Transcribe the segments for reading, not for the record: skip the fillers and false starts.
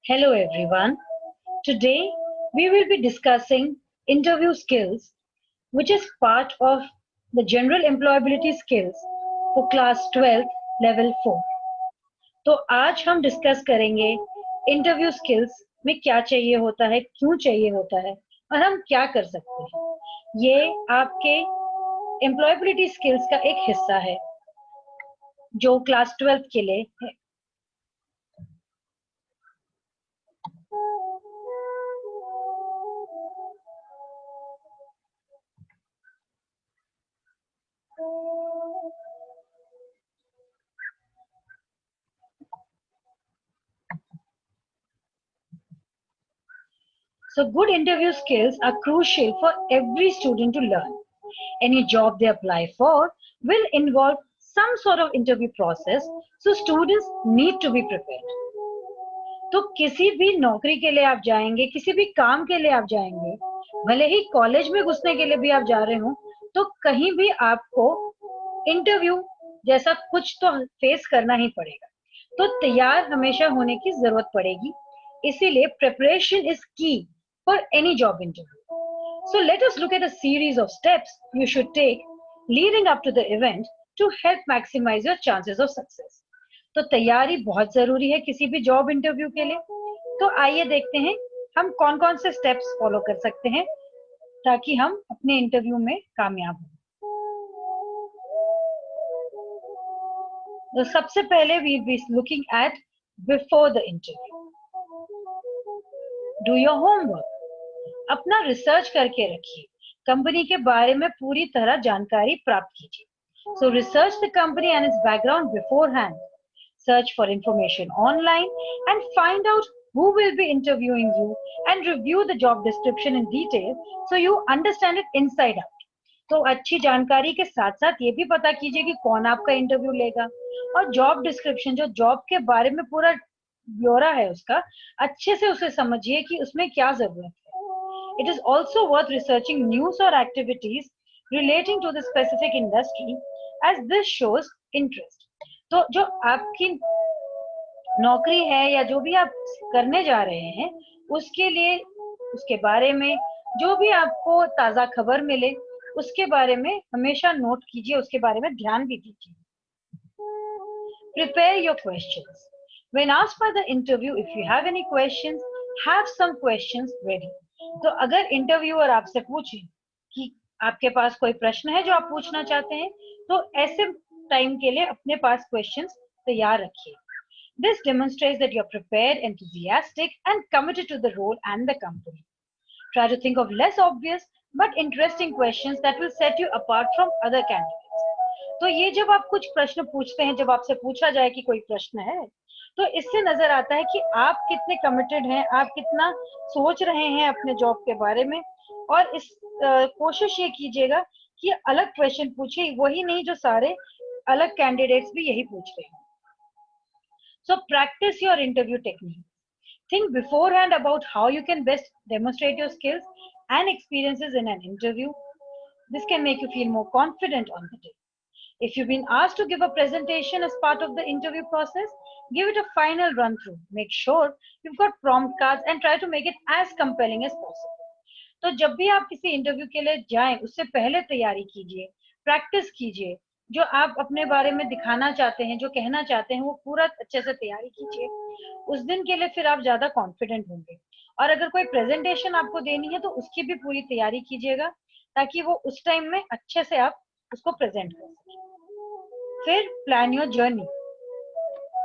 Hello everyone. Today we will be discussing interview skills, which is part of the general employability skills for class 12 level 4. तो आज हम discuss करेंगे interview skills में क्या चाहिए होता है, क्यों चाहिए होता है और हम क्या कर सकते हैं। ये आपके एम्प्लॉयबिलिटी स्किल्स का एक हिस्सा है जो क्लास 12 के लिए है। So good interview skills are crucial for every student to learn. Any job they apply for will involve some sort of interview process, so students need to be prepared. तो किसी भी नौकरी के लिए आप जाएंगे, किसी भी काम के लिए आप जाएंगे, भले ही कॉलेज में घुसने के लिए भी आप जा रहे हो, तो कहीं भी आपको इंटरव्यू जैसा कुछ तो फेस करना ही पड़ेगा। तो तैयार हमेशा होने की जरूरत पड़ेगी, इसीलिए प्रिपरेशन इज की for any job interview. So let us look at a series of steps you should take leading up to the event to help maximize your chances of success. तो तैयारी बहुत जरूरी है किसी भी जॉब इंटरव्यू के लिए। तो आइए देखते हैं हम कौन कौन से स्टेप्स फॉलो कर सकते हैं ताकि हम अपने इंटरव्यू में कामयाब हों। तो सबसे पहले we be looking at before the interview. Do your homework. अपना रिसर्च करके रखिए, कंपनी के बारे में पूरी तरह जानकारी प्राप्त कीजिए। सो research the company and it's background before hand, search for information online and find out who will be interviewing you and review the job description in detail so you understand it inside out. तो अच्छी जानकारी के साथ साथ ये भी पता कीजिए कि कौन आपका इंटरव्यू लेगा, और जॉब डिस्क्रिप्शन जो जॉब के बारे में पूरा ब्यौरा है उसका अच्छे से उसे समझिए कि उसमें क्या जरूरत है। It is also worth researching news or activities relating to the specific industry as this shows interest. तो जो आपकी नौकरी है या जो भी आप करने जा रहे हैं उसके लिए उसके बारे में जो भी आपको ताजा खबर मिले उसके बारे में हमेशा नोट कीजिए, उसके बारे में ध्यान भी दीजिए। Prepare your questions. When asked by the interview, if you have any questions, have some questions ready. तो अगर इंटरव्यूअर आपसे पूछे कि आपके पास कोई प्रश्न है जो आप पूछना चाहते हैं, तो ऐसे टाइम के लिए अपने पास क्वेश्चंस तैयार रखिए। This demonstrates that you're prepared, enthusiastic, and committed to the role and the company. Try to think of less obvious but interesting questions that will set you apart from other candidates. तो ये जब आप कुछ प्रश्न पूछते हैं, जब आपसे पूछा जाए कि कोई प्रश्न है, तो इससे नजर आता है कि आप कितने कमिटेड हैं, आप कितना सोच रहे हैं अपने जॉब के बारे में। और इस कोशिश ये कीजिएगा कि अलग क्वेश्चन पूछिए, वही नहीं जो सारे अलग कैंडिडेट्स भी यही पूछ रहे हैं। So practice your interview technique. Think beforehand about how you can best demonstrate your skills and experiences in an interview. This can make you feel more confident on the day. If you've been asked to give a presentation as part of the interview process, give it a final run through. Make sure you've got prompt cards and try to make it as compelling as possible. तो जब भी आप किसी interview के लिए जाएं उससे पहले तैयारी कीजिए, प्रैक्टिस कीजिए, जो आप अपने बारे में दिखाना चाहते हैं, जो कहना चाहते हैं, वो पूरा अच्छे से तैयारी कीजिए। उस दिन के लिए फिर आप ज्यादा कॉन्फिडेंट होंगे। और अगर कोई प्रेजेंटेशन आपको देनी है तो उसकी भी पूरी तैयारी कीजिएगा ताकि वो उस टाइम में अच्छे से आप उसको प्रेजेंट कर सकें। फिर plan your journey.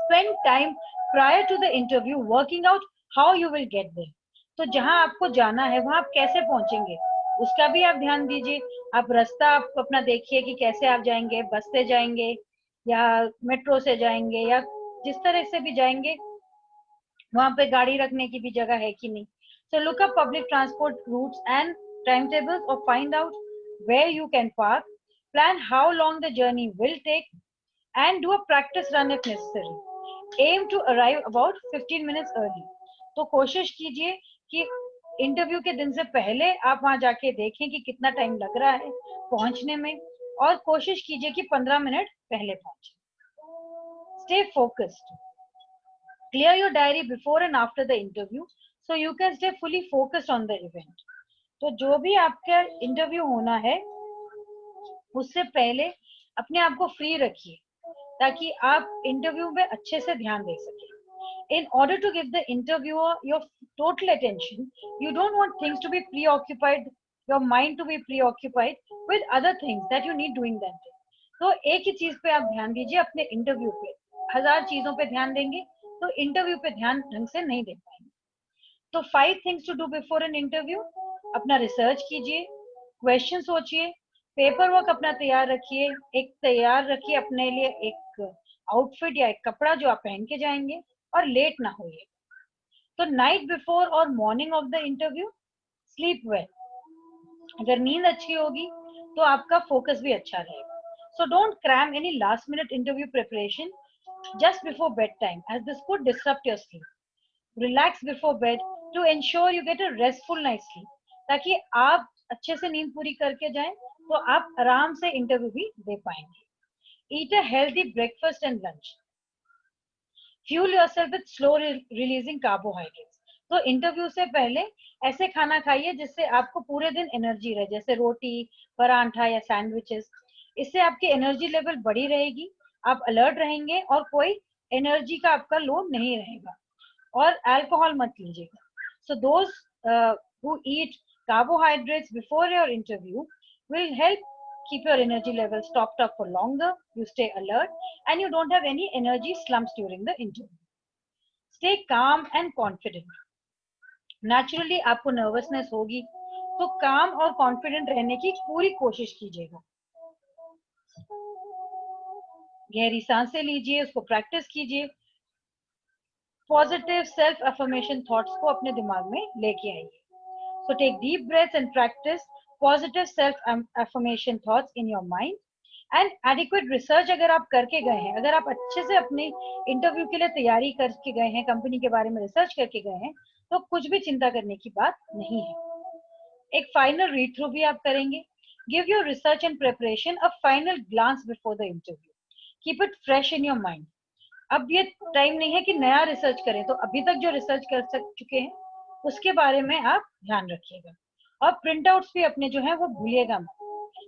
Spend time prior to the interview working out how you will get there. तो जहां आपको जाना है वहां आप कैसे पहुंचेंगे उसका भी आप ध्यान दीजिए। आप रास्ता आप अपना देखिए कि कैसे आप जाएंगे, बस से जाएंगे या मेट्रो से जाएंगे या जिस तरह से भी जाएंगे वहां पे गाड़ी रखने की भी जगह है कि नहीं। So look up public transport routes and timetables or find out where you can park. Plan how long the journey will take and do a practice run if necessary. Aim to arrive about 15 minutes early. तो कोशिश कीजिए कि interview के दिन से पहले आप वहां जाके देखें कि कितना टाइम लग रहा है पहुंचने में, और कोशिश कीजिए कि 15 मिनट पहले पहुंचे। Stay focused. Clear your diary before and after the interview so you can stay fully focused on the event. तो जो भी आपका इंटरव्यू होना है उससे पहले अपने आप को फ्री रखिए ताकि आप इंटरव्यू में अच्छे से ध्यान दे सकें. In order to give the interviewer your total attention, you don't want things to be preoccupied, your mind to be preoccupied with other things that you need doing that day. तो एक ही चीज पे आप ध्यान दीजिए अपने इंटरव्यू पे. 1000 चीजों पे ध्यान देंगे तो इंटरव्यू पे ध्यान ढंग से नहीं दे पाएंगे. तो 5 things to do before an interview. अपना रिसर्च कीजिए, क्वेश्चन सोचिए, पेपर वर्क अपना तैयार रखिए, एक तैयार रखिए अपने लिए एक आउटफिट या एक कपड़ा जो आप पहन के जाएंगे और लेट ना होइए. तो नाइट बिफोर और morning of the interview sleep well. अगर नींद अच्छी होगी तो आपका फोकस भी अच्छा रहेगा. So don't cram any last minute interview preparation just before bedtime as this could disrupt your sleep. Relax before bed to ensure you get a restful night's sleep ताकि आप अच्छे से नींद पूरी करके जाएं तो आप आराम से इंटरव्यू भी दे पाएंगे. Eat a healthy breakfast and lunch. Fuel yourself with slow releasing carbohydrates. तो इंटरव्यू से पहले ऐसे खाना खाइए जिससे आपको पूरे दिन एनर्जी रहे, जैसे रोटी, परांठा या सैंडविचेस. इससे आपकी एनर्जी लेवल बढ़ी रहेगी, आप अलर्ट रहेंगे और कोई एनर्जी का आपका लोड नहीं रहेगा. और अल्कोहल मत लीजिएगा. So those who eat carbohydrates before your interview will help keep your energy levels topped up for longer, you stay alert and you don't have any energy slumps during the interview. Stay calm and confident. Naturally आपको nervousness होगी तो काम और confident रहने की पूरी कोशिश कीजिएगा. गहरी सांसें लीजिए, उसको प्रैक्टिस कीजिए. पॉजिटिव सेल्फ अफर्मेशन थॉट्स को अपने दिमाग में लेके आइए. So take deep breaths and practise positive self affirmation thoughts in your mind. And adequate research अगर आप करके गए हैं, अगर आप अच्छे से अपने इंटरव्यू के लिए तैयारी करके गए हैं, कंपनी के बारे में रिसर्च करके गए हैं, तो कुछ भी चिंता करने की बात नहीं है. एक फाइनल रीड थ्रू भी आप करेंगे. Give your research and preparation a final glance before the interview. Keep it fresh in your mind. अब ये टाइम नहीं है कि नया रिसर्च करें, तो अभी तक जो रिसर्च कर चुके हैं उसके बारे में आप ध्यान रखिएगा. और प्रिंट आउट्स भी अपने जो है वो भूलिएगा मत.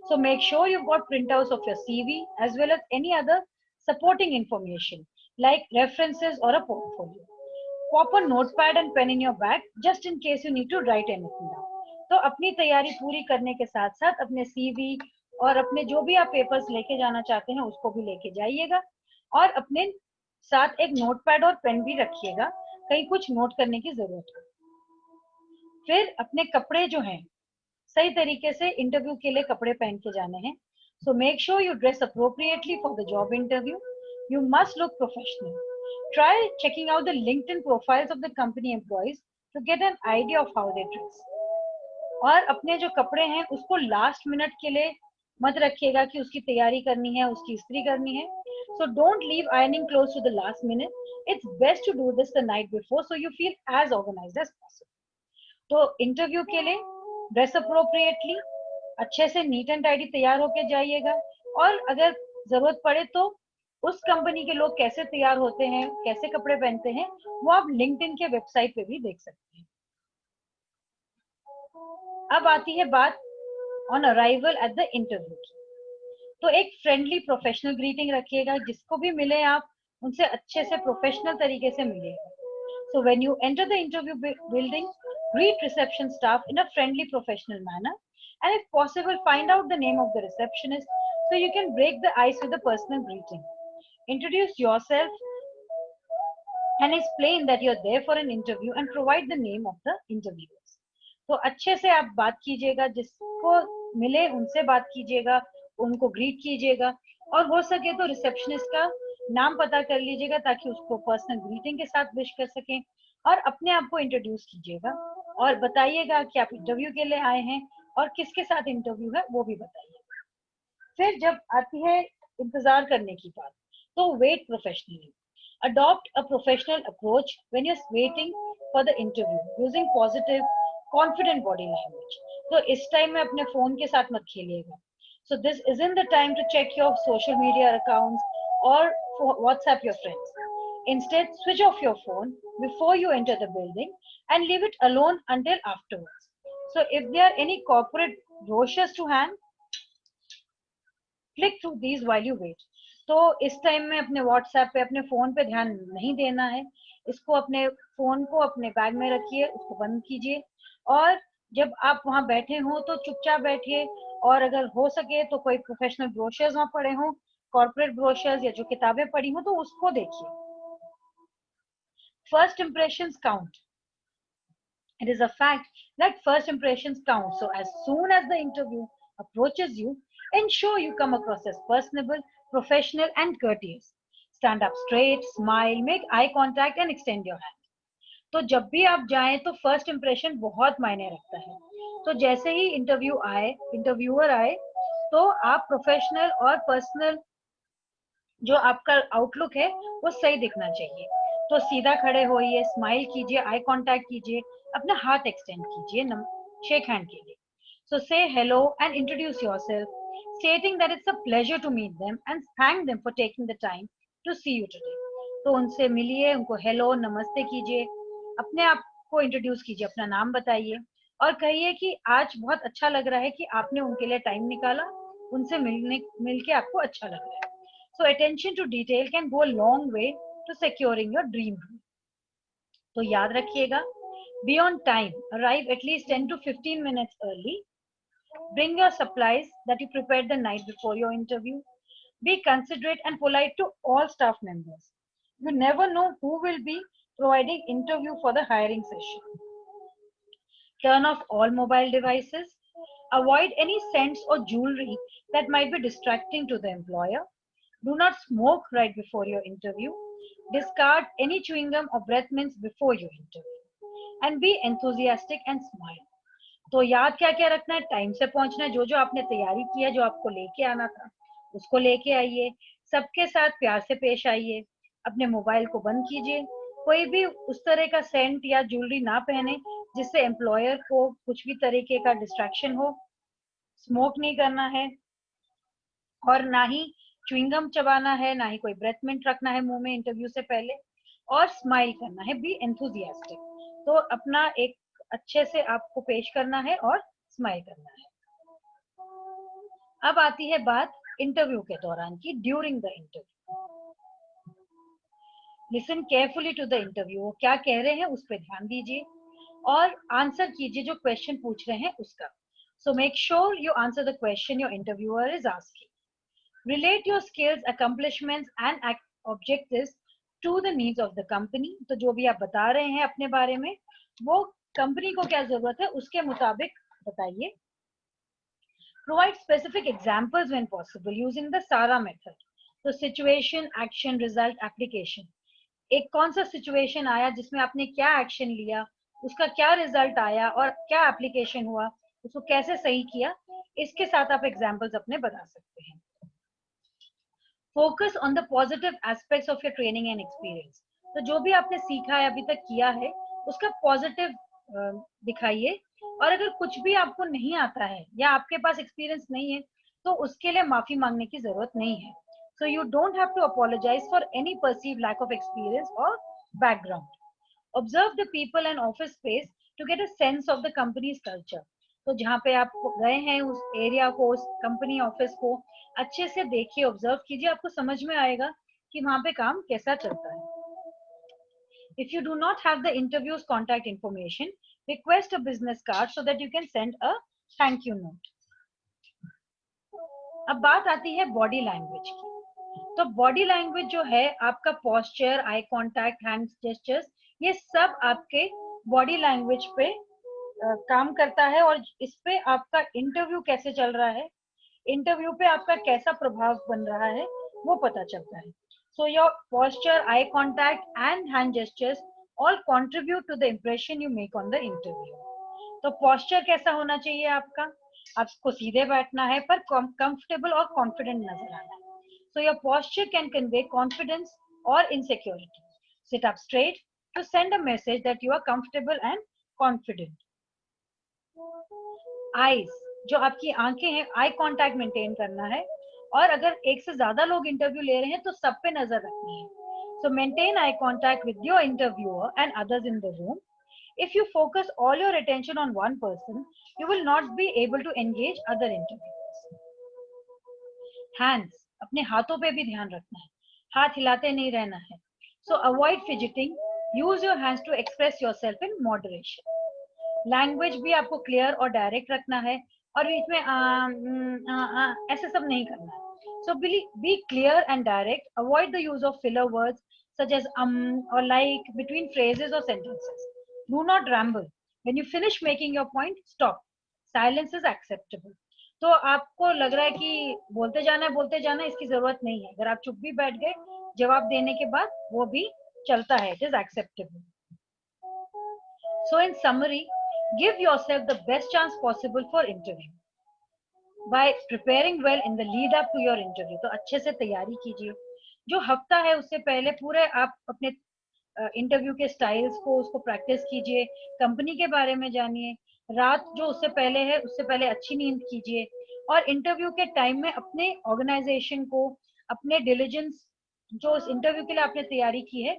So make sure you've got printouts of your CV as well as any other supporting information like references or a portfolio. Pop a notepad and pen in your bag just in case you need to write anything down. तो अपनी तैयारी पूरी करने के साथ साथ अपने CV और अपने जो भी आप पेपर्स लेके जाना चाहते हैं उसको भी लेके जाइएगा और अपने साथ एक नोटपैड और पेन भी रखिएगा, कहीं कुछ नोट करने की जरूरत हो. फिर अपने कपड़े जो हैं सही तरीके से इंटरव्यू के लिए कपड़े पहन के जाने हैं. So make sure you dress appropriately for the job interview. You must look professional. Try checking out the LinkedIn profiles of the company employees to get an idea of how they dress. और अपने जो कपड़े हैं उसको last minute के लिए मत रखिएगा कि उसकी तैयारी करनी है, उसकी इस्त्री करनी है. So don't leave ironing clothes to the last minute. It's best to do this the night before so you feel as organised as possible. तो इंटरव्यू के लिए ड्रेस अप्रोप्रिएटली, अच्छे से नीट एंड टाइडी तैयार होके जाइएगा. और अगर जरूरत पड़े तो उस कंपनी के लोग कैसे तैयार होते हैं, कैसे कपड़े पहनते हैं, वो आप लिंक्डइन के वेबसाइट पे भी देख सकते हैं. अब आती है बात on arrival at the interview की. तो एक फ्रेंडली प्रोफेशनल ग्रीटिंग रखिएगा. जिसको भी मिले आप उनसे अच्छे से प्रोफेशनल तरीके से मिलिएगा. So when you enter the interview building, greet reception staff in a friendly, professional manner, and if possible, find out the name of the receptionist so you can break the ice with a personal greeting. Introduce yourself and explain that you're there for an interview and provide the name of the interviewers. तो अच्छे से आप बात कीजिएगा, जिसको मिले उनसे बात कीजिएगा, उनको ग्रीट कीजिएगा और हो सके तो रिसेप्शनिस्ट का नाम पता कर लीजिएगा ताकि उसको पर्सनल ग्रीटिंग के साथ विश कर सकें. और अपने आप को इंट्रोड्यूस कीजिएगा और बताइएगा कि आप इंटरव्यू के लिए आए हैं और किसके साथ इंटरव्यू है वो भी बताइएगा. फिर जब आती है इंतजार करने की बात, तो wait professionally. Adopt a professional approach when you are waiting for the interview using positive confident body language. तो इस टाइम में अपने फोन के साथ मत खेलिएगा. So this isn't the time to check your social media accounts or WhatsApp your friends. Instead, switch off your phone before you enter the building and leave it alone until afterwards. So if there are any corporate brochures to hand, click through these while you wait. तो इस time में अपने WhatsApp पे अपने phone पे ध्यान नहीं देना है, इसको अपने फोन को अपने बैग में रखिए, उसको बंद कीजिए और जब आप वहां बैठे हो तो चुपचाप बैठिए और अगर हो सके तो कोई प्रोफेशनल ब्रोशर्स वहां पड़े हों, कॉर्पोरेट ब्रोशर्स या जो किताबें पढ़ी हो तो उसको देखिए. First impressions count. It is a fact that first impressions count. So as soon as the interview approaches you, ensure you come across as personable, professional and courteous. Stand up straight, smile, make eye contact and extend your hand. तो जब भी आप जाएं तो first impression बहुत मायने रखता है. तो जैसे ही इंटरव्यूअर आए तो आप प्रोफेशनल और पर्सनल जो आपका आउटलुक है वो सही दिखना चाहिए. तो सीधा खड़े होइए, स्माइल कीजिए, आई कांटेक्ट कीजिए, अपना हाथ एक्सटेंड कीजिए शेक हैंड के लिए. So say hello and introduce yourself, stating that it's a pleasure to meet them and thank them for taking the time to see you today. तो उनसे मिलिए, उनको हेलो नमस्ते कीजिए, अपने आप को इंट्रोड्यूस कीजिए, अपना नाम बताइए और कहिए कि आज बहुत अच्छा लग रहा है कि आपने उनके लिए टाइम निकाला, उनसे मिलके आपको अच्छा लग रहा है. So attention to detail can go a long way to securing your dream role. तो याद रखिएगा, be on time, arrive at least 10 to 15 minutes early, bring your supplies that you prepared the night before your interview, be considerate and polite to all staff members. You never know who will be providing interview for the hiring session. Turn off all mobile devices, avoid any scents or jewelry that might be distracting to the employer. Do not smoke right before your interview. Discard any chewing gum or breath mints before your interview. And be enthusiastic and smile. तो याद क्या क्या रखना है, time से पहुंचना है, जो जो आपने तैयारी की है, जो आपको लेके आना था उसको लेके आइए, सबके साथ प्यार से पेश आइए, अपने मोबाइल को बंद कीजिए, कोई भी उस तरह का सेंट या ज्वेलरी ना पहने जिससे एम्प्लॉयर को कुछ भी तरीके का डिस्ट्रैक्शन हो. स्मोक नहीं करना है और ना ही च्युइंगम चबाना है, ना ही कोई ब्रेथ मिंट रखना है मुंह में इंटरव्यू से पहले और स्माइल करना है, बी एंथुजियास्टिक. तो अपना एक अच्छे से आपको पेश करना है और स्माइल करना है. अब आती है बात इंटरव्यू के दौरान की, during the interview. Listen carefully to the interview, वो क्या कह रहे हैं उस पर ध्यान दीजिए और आंसर कीजिए जो क्वेश्चन पूछ रहे हैं उसका. सो make sure you answer the question your interviewer is asking. Relate your skills, accomplishments and objectives to the needs of the company. तो जो भी आप बता रहे हैं अपने बारे में वो कंपनी को क्या जरूरत है उसके मुताबिक बताइए. Provide specific examples when possible using the SARA method. तो situation, action, result, application. एक कौन सा सिचुएशन आया जिसमें आपने क्या एक्शन लिया, उसका क्या रिजल्ट आया और क्या एप्लीकेशन हुआ, उसको कैसे सही किया, इसके साथ आप एग्जांपल्स अपने बता सकते हैं. Focus on the positive aspects of your training and experience. तो जो भी आपने सीखा है अभी तक किया है उसका पॉजिटिव दिखाइए और अगर कुछ भी आपको नहीं आता है या आपके पास एक्सपीरियंस नहीं है तो उसके लिए माफी मांगने की जरूरत नहीं है. So you don't have to apologise for any perceive lack of experience और background. Observe the people and office space to get a sense of the company's culture. तो जहाँ पे आप गए हैं उस एरिया को, उस कंपनी ऑफिस को अच्छे से देखिए, ऑब्जर्व कीजिए, आपको समझ में आएगा कि वहां पे काम कैसा चलता है. If you do not have the interview's contact information, request a business card so that you can send a thank you note. अब बात आती है बॉडी लैंग्वेज की. तो बॉडी लैंग्वेज जो है आपका posture, eye contact, hand gestures, ये सब आपके बॉडी लैंग्वेज पे काम करता है और इस पे आपका इंटरव्यू कैसे चल रहा है, इंटरव्यू पे आपका कैसा प्रभाव बन रहा है वो पता चलता है. So your posture, eye contact and hand gestures all contribute to the impression you make on the interview. तो posture कैसा होना चाहिए आपका, आपको सीधे बैठना है पर कंफर्टेबल और कॉन्फिडेंट नजर आना है. So your posture can convey confidence or insecurity. Sit up straight to send a message that you are comfortable and confident. Eyes, जो आपकी आंखें हैं, आई कांटेक्ट मेंटेन करना है और अगर एक से ज्यादा लोग इंटरव्यू ले रहे हैं तो सब पे नजर रखनी है. So maintain eye contact with your interviewer and others in the room. If you focus all your attention on one person, you will not be able to engage other interviewers. Hands, अपने हाथों पे भी ध्यान रखना है, हाथ हिलाते नहीं रहना है. So avoid fidgeting. Use your hands to express yourself in moderation. Language भी आपको क्लियर और डायरेक्ट रखना है और बीच में ऐसे सब नहीं करना है. So be clear and direct. Avoid the use of filler words such as or like between phrases or sentences. Do not ramble. When you finish making your point, stop. Silence is acceptable. तो आपको लग रहा है कि बोलते जाना है, इसकी जरूरत नहीं है. अगर आप चुप भी बैठ गए जवाब देने के बाद, वो भी चलता है. It is acceptable. So in summary, give yourself the best chance possible for interview by preparing well in the lead up to your interview. तो अच्छे से तैयारी कीजिए. जो हफ्ता है उससे पहले पूरे आप अपने इंटरव्यू के स्टाइल्स को उसको प्रैक्टिस कीजिए, कंपनी के बारे में जानिए. रात जो उससे पहले है उससे पहले अच्छी नींद कीजिए और इंटरव्यू के टाइम में अपने ऑर्गेनाइजेशन को, अपने डिलीजेंस जो उस इंटरव्यू के लिए आपने तैयारी की है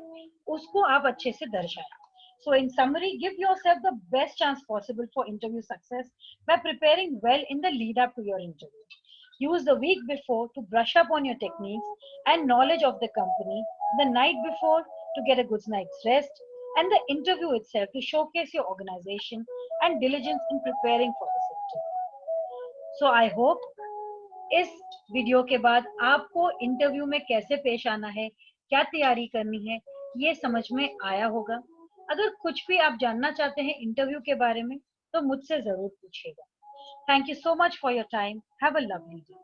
उसको आप अच्छे से दर्शाएं. So in summary, give yourself the best chance possible for interview success by preparing well in the lead up to your interview. Use the week before to brush up on your techniques and knowledge of the company, the night before to get a good night's rest, and the interview itself to showcase your organization and diligence in preparing for this interview. So I hope इस video के बाद आपको interview में कैसे पेश आना है, क्या तैयारी करनी है, ये समझ में आया होगा. अगर कुछ भी आप जानना चाहते हैं इंटरव्यू के बारे में तो मुझसे जरूर पूछिएगा. Thank you so much for your time. Have a lovely day.